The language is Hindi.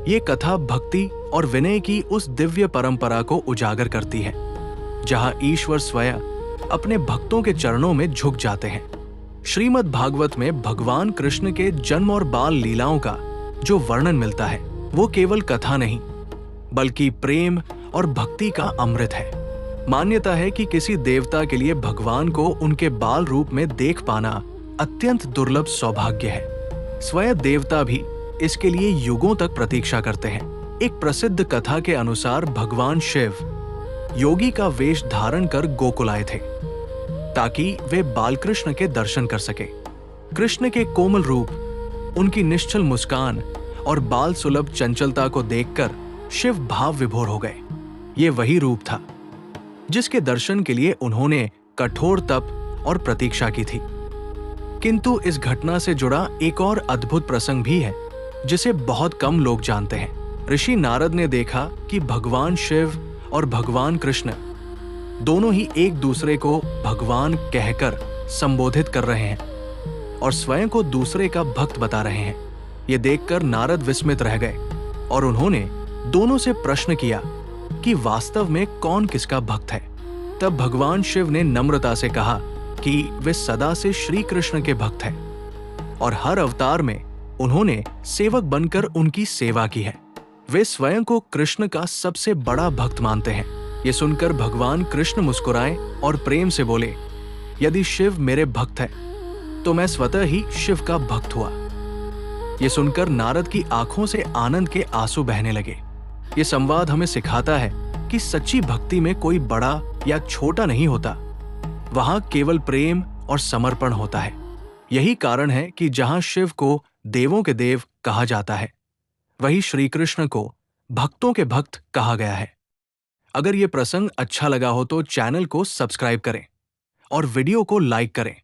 ये कथा भक्ति और विनय की उस दिव्य परंपरा को उजागर करती है जहां ईश्वर स्वयं अपने भक्तों के चरणों में झुक जाते हैं। श्रीमद् भागवत में भगवान कृष्ण के जन्म और बाल लीलाओं का जो वर्णन मिलता है वो केवल कथा नहीं बल्कि प्रेम और भक्ति का अमृत है। मान्यता है कि किसी देवता के लिए भगवान को उनके बाल रूप में देख पाना अत्यंत दुर्लभ सौभाग्य है। स्वयं देवता भी इसके लिए युगों तक प्रतीक्षा करते हैं। एक प्रसिद्ध कथा के अनुसार भगवान शिव योगी का वेश धारण कर गोकुल आए थे ताकि वे बालकृष्ण के दर्शन कर सके। कृष्ण के कोमल रूप, उनकी निश्चल मुस्कान और बाल सुलभ चंचलता को देखकर शिव भाव विभोर हो गए। ये वही रूप था जिसके दर्शन के लिए उन्होंने कठोर तप और प्रतीक्षा की थी। किंतु इस घटना से जुड़ा एक और अद्भुत प्रसंग भी है जिसे बहुत कम लोग जानते हैं। ऋषि नारद ने देखा कि भगवान शिव और भगवान कृष्ण दोनों ही एक दूसरे को भगवान कहकर संबोधित कर रहे हैं और स्वयं को दूसरे का भक्त बता रहे हैं। ये देखकर नारद विस्मित रह गए और उन्होंने दोनों से प्रश्न किया कि वास्तव में कौन किसका भक्त है। तब भगवान शिव ने नम्रता से कहा कि वे सदा से श्री कृष्ण के भक्त हैं और हर अवतार में उन्होंने सेवक बनकर उनकी सेवा की है। वे स्वयं को कृष्ण का सबसे बड़ा भक्त मानते हैं। ये सुनकर भगवान कृष्ण मुस्कुराए और प्रेम से बोले, यदि शिव मेरे भक्त है तो मैं स्वतः ही शिव का भक्त हुआ। ये सुनकर नारद की आंखों से आनंद के आंसू बहने लगे। ये संवाद हमें सिखाता है कि सच्ची भक्ति में कोई बड़ा या छोटा नहीं होता, वहां केवल प्रेम और समर्पण होता है। यही कारण है कि जहां शिव को देवों के देव कहा जाता है, वही श्री कृष्ण को भक्तों के भक्त कहा गया है। अगर ये प्रसंग अच्छा लगा हो तो चैनल को सब्सक्राइब करें और वीडियो को लाइक करें।